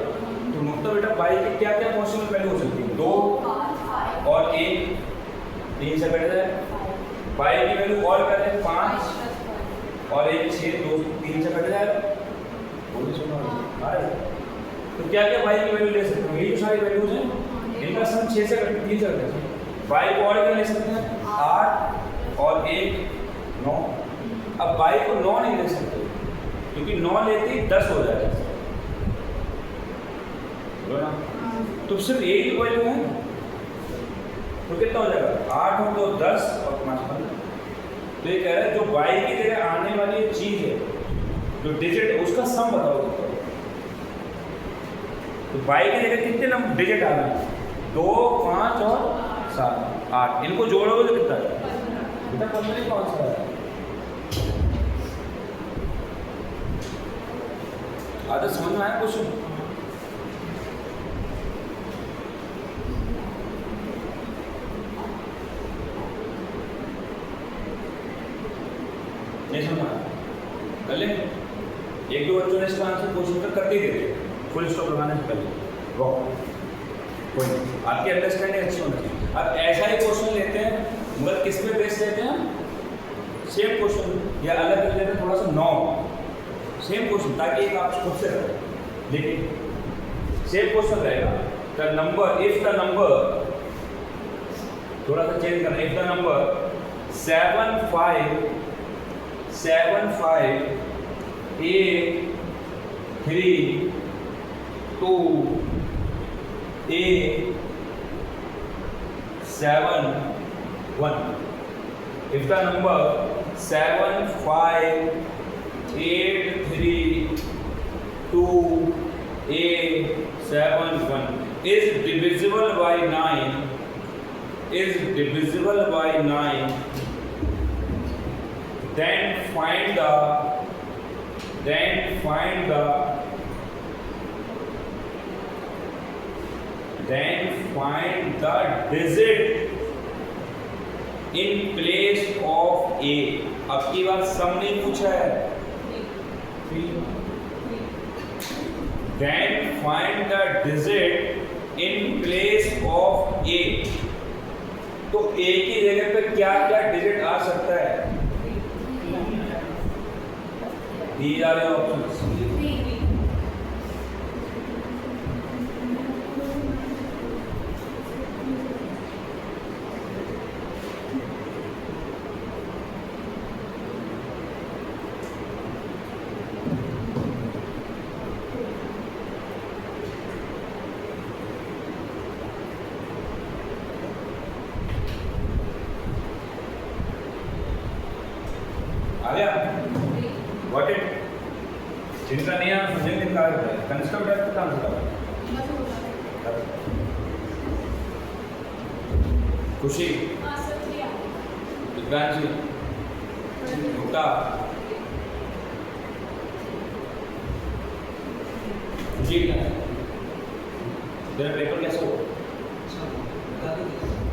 तो मुक्ता बेटा y की क्या क्या पॉसिबल वैल्यू हो सकती है? 2 और 1 3 से कट जाए, y की वैल्यू और करें 5 और 1 6 2 3 से कट जाए। तो क्या क्या y की वैल्यू ले सकते हैं? यही सारी वैल्यूज हैं, इनका सम 6 से 3 से कटता है। y को और क्या ले सकते हैं? 8 और 1 9। अब y को 9 नहीं ले सकते क्योंकि 9 लेते ही 10 हो जाएगा, तो सिर्फ एक ही वैल्यू है, तो कितना हो जाएगा? 8 और 2 10 और 5 15। तो ये कह रहा है जो y की जगह आने वाली चीज है, जो डिजिट है, उसका सम बताओ। तो y की जगह कितने नंबर डिजिट आ रहे हैं? 2 5 और 7 8, इनको जोड़ोगे तो कितना है? बेटा 15 ही 5 है। आदत समझ में आया क्वेश्चन? नहीं समझ आया? कर ले, एक दो बच्चों ने इसका आंसर क्वेश्चन का कर ही देते, फुल स्टॉप लगाने से पहले। रॉक कोई नहीं, आपकी अंडरस्टैंडिंग अच्छी होनी चाहिए। अब ऐसा ही क्वेश्चन लेते हैं, मगर किस पे बेस लेते हैं? सेम क्वेश्चन या अलग कर लेते हैं, थोड़ा सा नॉर्म सेम क्वेश्चन, ताकि एक आप खुद से रहे, लेकिन सेम क्वेश्चन रहेगा। The number, if the number, थोड़ा सा चेंज करना, if the number 7 5 8 3 2 8 7 1, if the number 7 5 8 3 2 8 7 1 is divisible by 9, is divisible by 9, then find the digit in place of a। अब की बार सम नहीं पूछा है, then find the digit in place of a। तो a की जगह पे क्या क्या डिजिट आ सकता है? These are your options। आ गया? Got it? जिनका नहीं है मुझे निकाल दे, कंस्ट्रक्ट टाइप का काम करो। खुशी, दिव्यांशी, मुक्ता, खुशी, तेरा पेपर कैसा हुआ?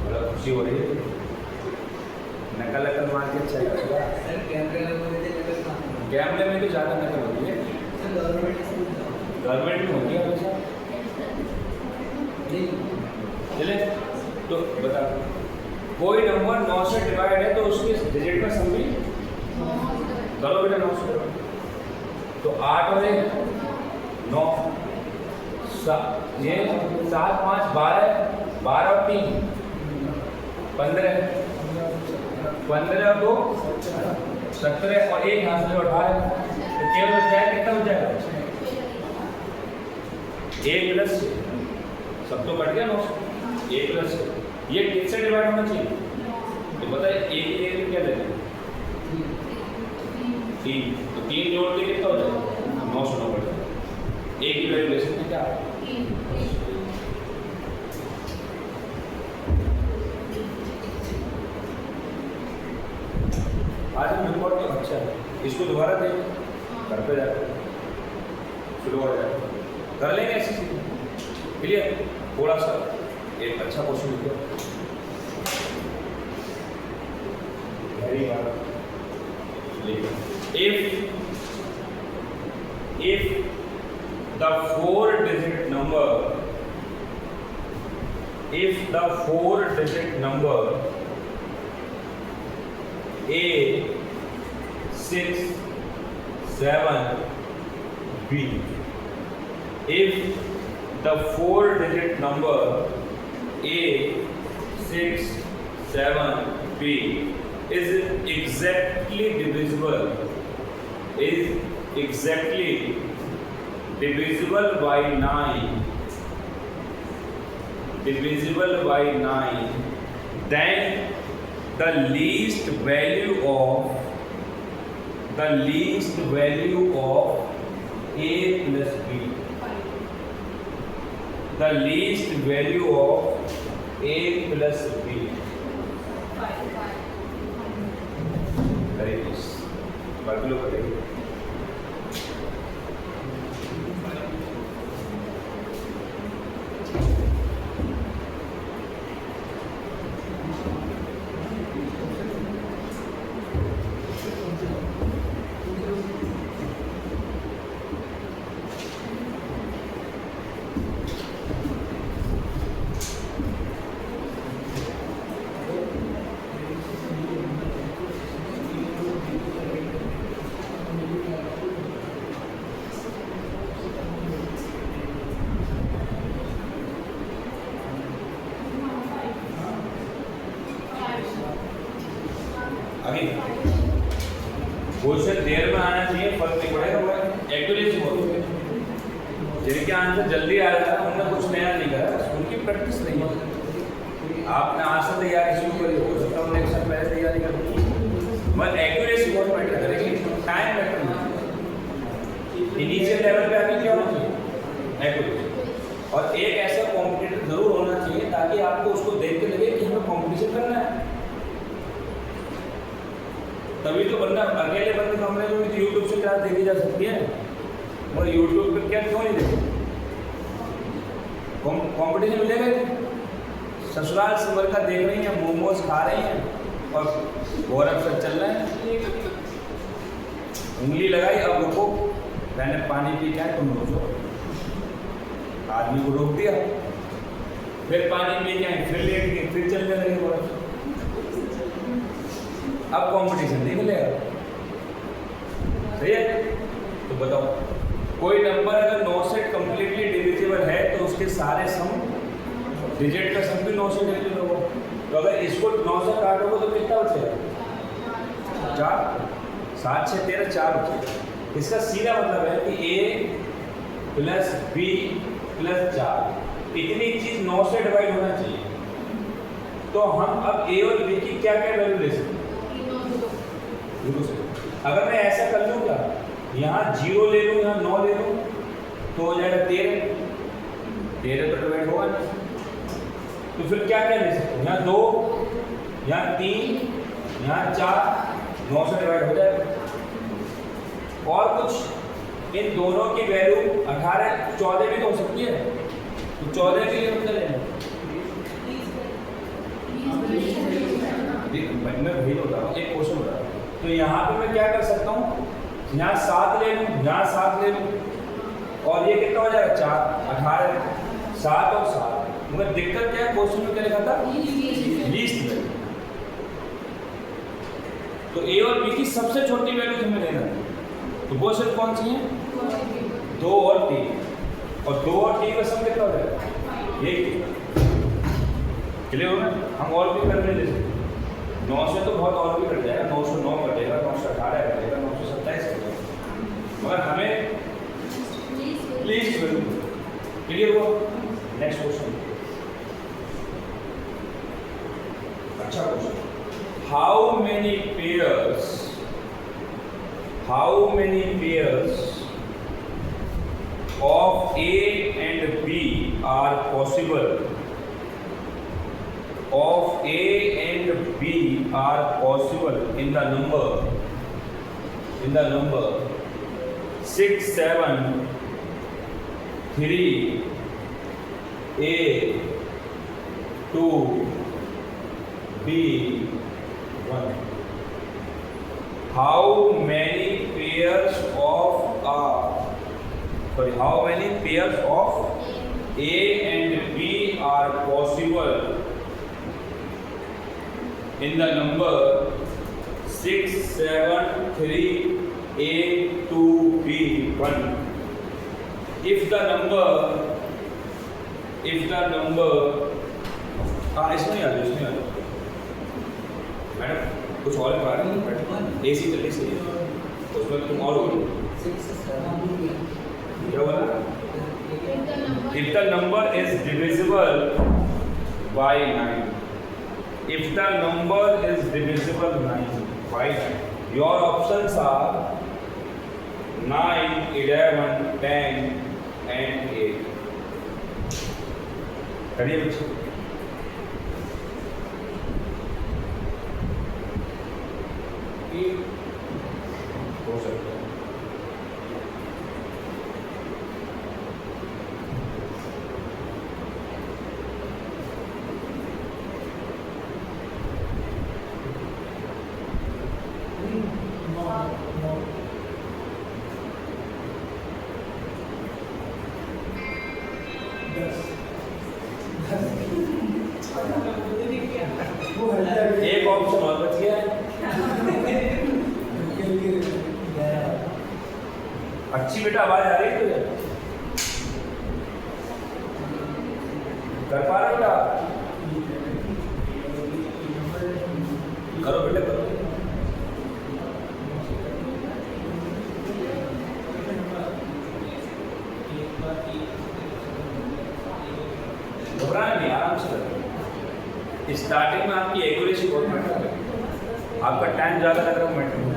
बड़ा खुशी हो रही है, नकल मार के अच्छा लगेगा। कैमरे में तो ज़्यादा नकल होती है, गवर्नमेंट में होती है हमेशा। चले तो बता, कोई नंबर 9 से डिवाइड है तो उसके डिजिट का सम भी करो बेटा 9 से। तो 8 और 1 9, ये 7 5 12 12 और 3 15, 15 2 17 और 1 यहाँ से जो 18 तो केवल बच जाएगा, कितना बच जाएगा? 1 प्लस सब तो कट गया 9 1 प्लस ये किससे डिवाइड होना चाहिए? तो बताइए 1 क्या लेते हैं? 3 तो 3 जोड़ के कितना हो जाएगा? 9 बढ़ जाएगा। एक की वैल्यू ले सकते हैं क्या? आज हम रिपोर्ट तो अच्छा है, इसको दोबारा दें, घर पे जाकर शुरू हो जाए कर लेंगे ऐसी चीज़। क्लियर? थोड़ा सा एक अच्छा क्वेश्चन लिखो। if the 4-digit number A67B, if the 4-digit number A67B is exactly divisible by 9, then the least value of A plus B, the least value of A plus B. Very nice. बाकी लोग बताइए। अभी question there में आना चाहिए, फर्क नहीं पड़ेगा, वो एक्यूरेसी बहुत है। जिनके आंसर जल्दी आ रहा है उनने कुछ नया नहीं करा, उनकी प्रैक्टिस नहीं है। आपने आज से तैयारी शुरू करी, हो सकता है नेक्स्ट टाइम पहले तैयारी करें, बट एक्यूरेसी बहुत मैटर करेगी, टाइम मैटर नहीं। इनिशियल लेवल पे आके क्या होना चाहिए? एक्यूरेसी। और एक ऐसा कॉम्पिटिटर जरूर होना चाहिए ताकि आपको उसको देख के लगे कि हमें कॉम्पिटिशन करना है। तभी तो बंदा अकेले बंदे हमने जो यूट्यूब से क्लास देखी जा सकती है, और यूट्यूब पे क्या क्यों नहीं देखते? कंपटीशन मिलेगा। ससुराल सिमर का देख रही हैं, मोमोज खा रही हैं और गौरव सर चल रहे हैं, उंगली लगाई, अब रुको मैंने पानी पी के तुम रुको, आदमी को रोक दिया, फिर पानी पी के फिर लेट गए, फिर चलने लगे गौरव। अब कंपटीशन नहीं मिलेगा, सही है? तो बताओ, कोई नंबर अगर 9 से कंप्लीटली डिविजिबल है तो उसके सारे सम, डिजिट का सम भी 9 से डिविजिबल होगा। तो अगर इसको 9 से काटोगे तो कितना बचेगा? 4। 7 से 13 4 बचेगा। इसका सीधा मतलब है कि A प्लस B प्लस 4 इतनी चीज 9 से डिवाइड होना चाहिए। तो हम अब A और B की क्या क्या वैल्यू ले सकते हैं? अगर मैं ऐसा कर लूँ क्या, यहाँ 0 ले लूँ, यहाँ 9 ले लूँ, तो हो जाएगा 13 तो डिवाइड होगा नहीं। तो फिर क्या क्या ले सकते हैं? यहाँ 2, यहाँ 3, यहाँ 4, 9 से डिवाइड हो जाएगा। और कुछ इन दोनों की वैल्यू 18 14 भी तो हो सकती है, तो 14 के लिए मतलब लेना मैं वही बता रहा हूँ, एक क्वेश्चन बता रहा हूँ। तो यहाँ पे मैं क्या कर सकता हूँ, यहाँ 7 ले लूँ, यहाँ 7 ले लूँ, और ये कितना हो जाएगा? 4 18 7 और 7। मगर दिक्कत क्या है, क्वेश्चन में क्या लिखा था? Least value. तो ए और बी की सबसे छोटी वैल्यू हमें लेना है। तो वो सिर्फ कौन सी है? 2 और 3, और 2 और 3 का सम कितना हो जाएगा? ये क्लियर हो गया? हम और भी करने ले सकते हैं। 9 से तो बहुत और भी कट जाएगा, 909 कटेगा, 918 कटेगा, 927 कटेगा, मगर हमें लीस्ट वैल्यू क्लियर हुआ। नेक्स्ट क्वेश्चन, अच्छा question, how many pairs of A and B are possible, of A and B are possible in the number 6, 7, 3, 8, 2, B, 1. How many pairs of A and B are possible in the number 6, 7, 3, 8, 2, B, 1. If the number इसमें आ जाओ madam, कुछ और पढ़ा रही हैं, AC चलती सही है, उसमें तुम और बोलो क्या बोला। If the number is divisible by 9, if the number is divisible by 9, your options are 9, 11, 10 and 8. करिए बच्चे, हो सकता है एक ऑप्शन और बच गया है। अच्छी बेटा आवाज आ रही है तुझे, कर पा रहे बेटा, करो बेटे करो। घबराना नहीं, आराम से करो। स्टार्टिंग में आपकी एक्यूरेसी बहुत मैटर है, आपका टाइम ज़्यादा लग रहा है मैटर।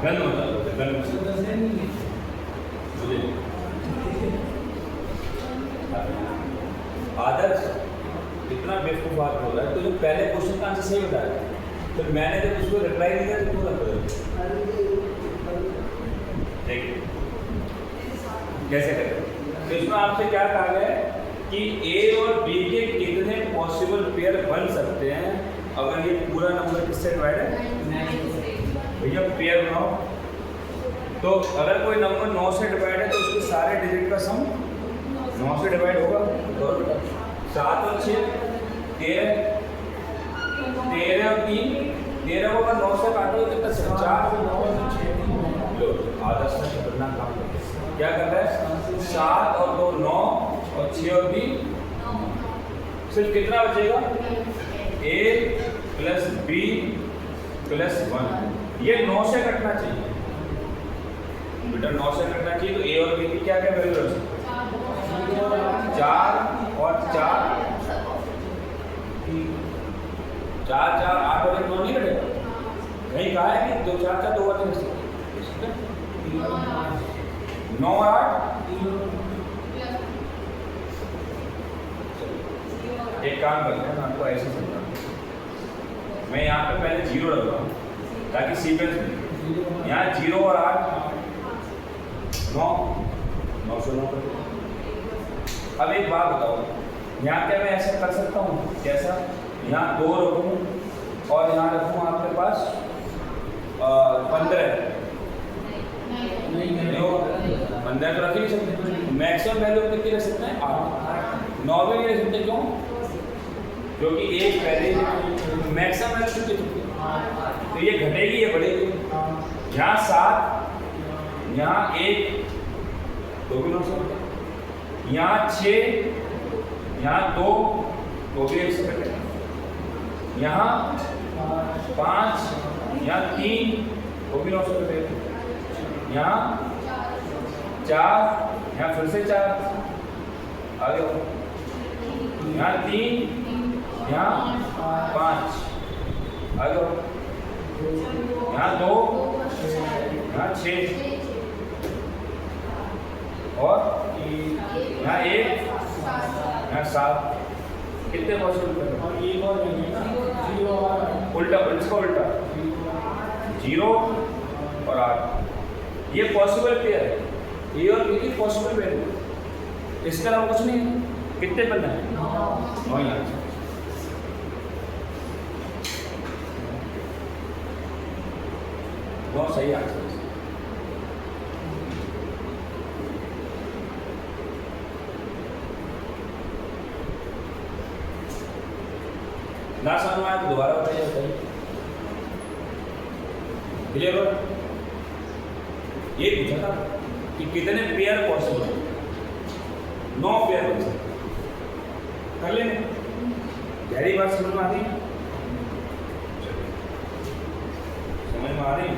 गन बता दो, गन आदर्श इतना बेवकूफ आदमी हो रहा है, तो जो पहले क्वेश्चन का आंसर सही बताया, तो मैंने जब उसको रिप्लाई नहीं दिया तो क्यों रखा? देखिए कैसे करें। तो इसमें आपसे क्या कहा गया है कि ए और बी के कितने पॉसिबल पेयर बन सकते हैं अगर ये पूरा नंबर किससे डिवाइड है। भैया पेयर बनाओ, तो अगर कोई नंबर 9 से डिवाइड है तो उसके सारे डिजिट का सम 9 से डिवाइड होगा। तो 7 और 6 13, 13 और 3 13 होगा, 9 से काटो तो कितना 4, 9 और 6। लो आदर्श में खतरनाक काम करते हैं, क्या कर रहा है 7 और 2 9 और 6 और 3, सिर्फ कितना बचेगा A प्लस B प्लस 1। ये 9 से कटना चाहिए बेटा, 9 से कटना चाहिए। तो ए और बी की क्या क्या वैल्यू रख सकते हैं 4 और 4, 4 4 8 और 9 नहीं कटेगा। कहीं कहा है कि 2 4 4 2 और 3 9 और 8। एक काम करते हैं, मैं आपको ऐसे समझा, मैं यहाँ पे पहले 0 रख रहा हूँ ताकि सीक्वेंस में यहाँ 0 और 8 9 9 से 9 कर। अब एक बात बताओ, यहाँ क्या मैं ऐसा कर सकता हूँ जैसा यहाँ 2 रखूँ और यहाँ रखूँ आपके पास 15 नहीं होगा, अंदर तो रख ही नहीं सकते। मैक्सिमम वैल्यू कितनी रख सकते हैं? 8। 9 भी नहीं रख सकते, क्यों? क्योंकि एक पहले मैक्सिमम वैल्यू कितनी होती है, तो ये घटेगी ये बढ़ेगी। यहाँ 7, यहाँ 1, तो भी 9 से घटेगा। यहाँ 6, यहाँ 2, तो भी 1 से घटेगा। यहाँ 5, यहाँ 3, तो भी 9 से घटेगा। यहाँ 4, यहाँ फिर से 4, आगे यहाँ 3, यहाँ 5, आगे यहाँ 2, यहाँ 6, और यहाँ 1, यहाँ 7। कितने पॉसिबल? उल्टा, इसका उल्टा 0 और 8। ये पॉसिबल पेयर है, ए और बी की पॉसिबल वैल्यू। इसके अलावा कुछ नहीं है। कितने बनना है? 9। बहुत सही आंसर। ना समझ में आया तो दोबारा बताइए। क्लियर हो? ये पूछा था कि कितने पेयर पॉसिबल है? 9 पेयर बन सकते। कर लेंगे। गहरी बात समझ में आ रही? समझ में आ रही?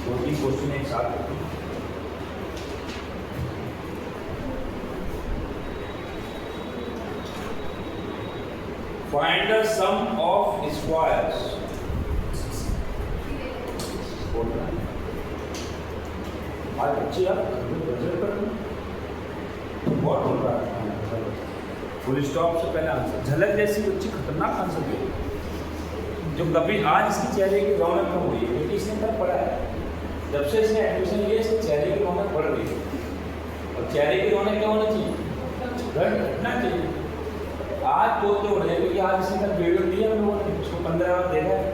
दो 3 क्वेश्चन एक साथ। Find the sum of squares. आज बच्चे आप बहुत बोल रहा है। फुल स्टॉप से पहले आंसर। झलक जैसी बच्ची खतरनाक आंसर दे, जो कभी आज इसके चेहरे की रौनक कम हुई है, क्योंकि इसने तब पढ़ा है। जब से इसने एडमिशन लिया, इसके चेहरे की रौनक बढ़ रही है। और चेहरे की रौनक क्या होना चाहिए? घटना चाहिए। आज तो हो रहे हैं, क्योंकि आज इसने कल वीडियो दिया हम लोगों ने, उसको 15 बार देखा है।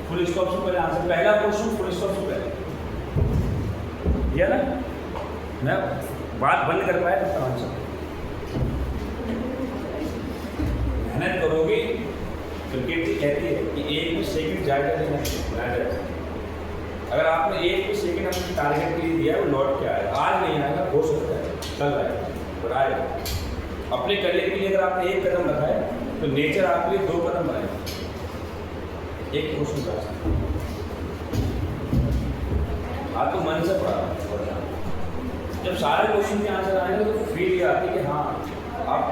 फुल स्टॉप से पहले आंसर, पहला क्वेश्चन फुल स्टॉप से पहले दिया ना। मैं बात बंद कर पाया तो आंसर। मेहनत करोगे तो कहती है कि 1 सेकंड जाएगा नहीं। अगर आपने 1 सेकंड अपने टारगेट के लिए दिया है, वो लौट के आएगा। आज नहीं आएगा, हो सकता है कल आएगा, पर आएगा। अपने करियर के लिए अगर आपने 1 कदम रखा है, तो नेचर आपके लिए 2 कदम बढ़ाएगा। एक क्वेश्चन का आप तो मन से पढ़ा। जब सारे क्वेश्चन के आंसर आएंगे तो फील ये आती है कि हाँ, आप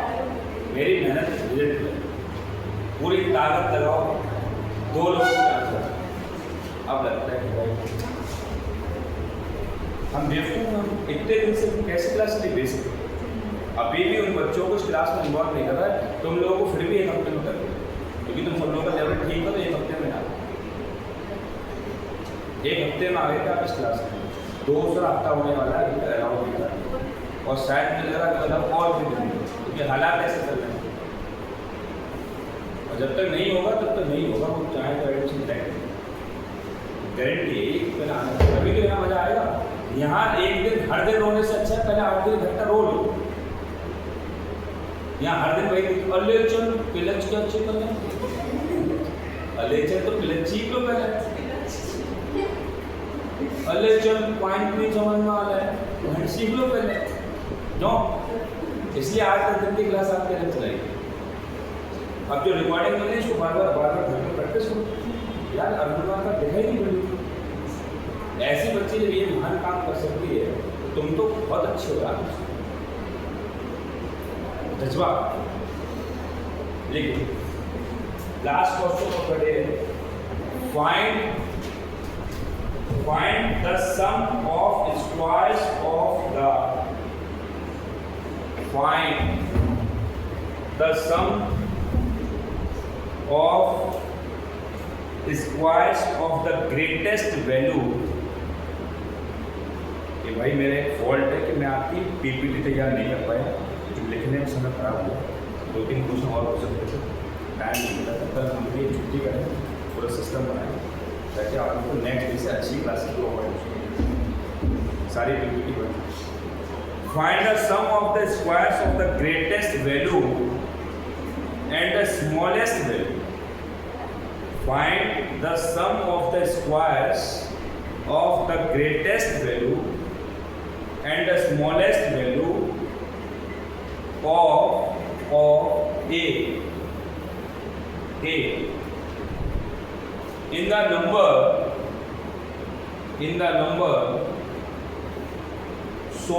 मेरी मेहनत रिजल्ट है। पूरी ताकत लगाओ, 2 लोगों के आंसर अब लगता है कि हम बेवकूफ, हम इतने दिन से कैसे क्लास नहीं भेज सकते। अभी भी उन बच्चों को इस क्लास में इन्वॉल्व नहीं कर रहा है। तुम लोगों को फिर भी 1 हफ्ते में कर दो, क्योंकि तुम सब लोगों का लेवल ठीक हो, तो 1 हफ्ते में आ 1 हफ्ते में आ गए थे आप इस क्लास में। 2 हफ्ता होने वाला है अलाउड नहीं था, और शायद मुझे लगा कि और भी नहीं, क्योंकि हालात ऐसे चल रहे हैं। और जब तक नहीं होगा तब तक नहीं होगा। वो चाहे तो एडमिशन करेंगे, गारंटी है। पहले आना, तभी तो यहाँ मजा आएगा। यहाँ एक दिन हर दिन रोने से अच्छा है पहले 8 दिन घंटा रो लो। यहाँ हर दिन वही अलेचन पिलच क्या अच्छे कर अलेचन तो पिलच चीख लो पहले। अलेचन पॉइंट नहीं समझ में आ रहा है, वहीं सीख लो पहले। क्यों? इसलिए 8 दिन की क्लास आपके लिए चलाएगी। अब जो रिकॉर्डिंग मिली इसको बार बार घर में प्रैक्टिस करो। यार अर्जुन का देखा ही नहीं पड़ी। ऐसी बच्ची जब ये महान काम कर सकती है, तुम तो बहुत अच्छे हो यार। जज्बा। देखिए लास्ट क्वेश्चन को पढ़े। Find the sum of squares of the squares of the greatest value. ये भाई मेरे फॉल्ट है कि मैं आपकी पीपीटी तैयार नहीं कर पाया, लिखने में समय खराब हुआ। 2-3 क्वेश्चन और हो सकते थे। टाइम नहीं मिला था, कल हम भी छुट्टी करें, पूरा सिस्टम बनाएं ताकि आप लोग को नेक्स्ट डे से अच्छी क्लास की प्रोवाइड हो सारी पीपीटी बने। Find the sum of the squares of the greatest value and the smallest value. Find the sum of the squares of the greatest value and the smallest value of a in the number so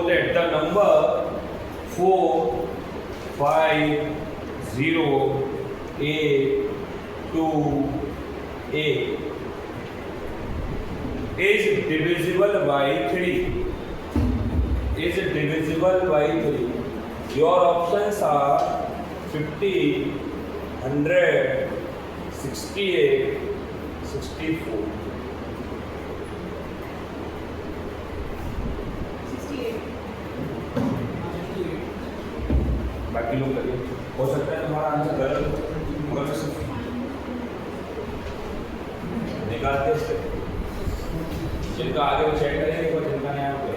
that the number 4 5 0 8 2 8 is divisible by 3. Is divisible by 3. Your options are 50, 100, 68, 64. 68. बाकी लोग करिए, हो सकता है तुम्हारा answer गलत हो, मगर निकालते इससे जिनका आगे वो चेक करेंगे और जिनका नहीं आगे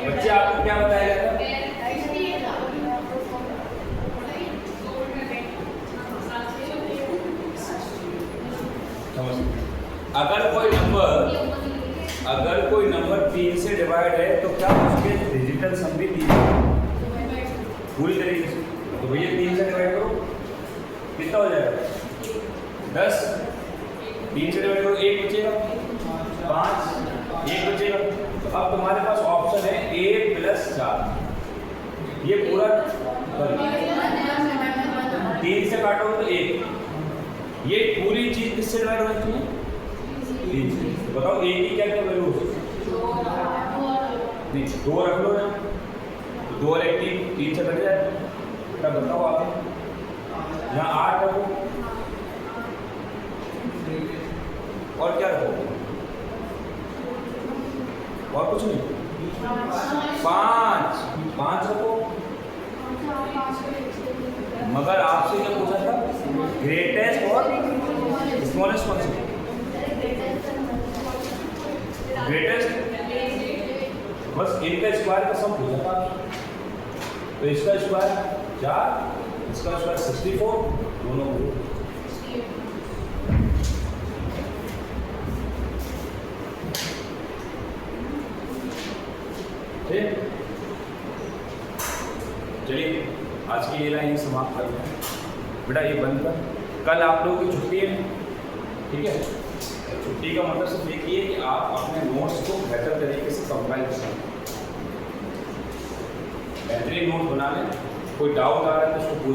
बच्चे आपको क्या बताया गया था? अगर कोई नंबर 3 से डिवाइड है तो क्या उसके डिजिटल सम भी 3 पूरी तरीके से, तो भैया 3 से डिवाइड करो कितना हो जाएगा 10, 3 से डिवाइड करो 1 बचेगा, 5 1 बचेगा। तो अब तुम्हारे पास ऑप्शन है a + 4, ये पूरा 3 से काटो तो 1, ये पूरी चीज किससे डिवाइड होनी चाहिए 3 से। बताओ a की क्या क्या वैल्यू हो सकती है? 2 रख लो ना, 2 और 1 3 से कट जाए, क्या बताओ आप यहाँ 8 रखो और क्या रखो और कुछ नहीं, 5 रखो। मगर आपसे क्या पूछा था ग्रेटेस्ट और स्मॉलेस्ट कौन सा? ग्रेटेस्ट, बस इनका स्क्वायर का सम पूछा था, तो इसका स्क्वायर 4, इसका स्क्वायर 64, दोनों को चलिए आज की ये लाइन समाप्त करते हैं। बेटा ये बंद कर, कल आप लोगों की छुट्टी है, ठीक है? छुट्टी का मतलब सिर्फ ये है कि आप अपने नोट्स को बेहतर तरीके से कंपाइल कर सकते, बेहतरीन नोट बना लें। कोई डाउट आ रहा है तो उसको पूछ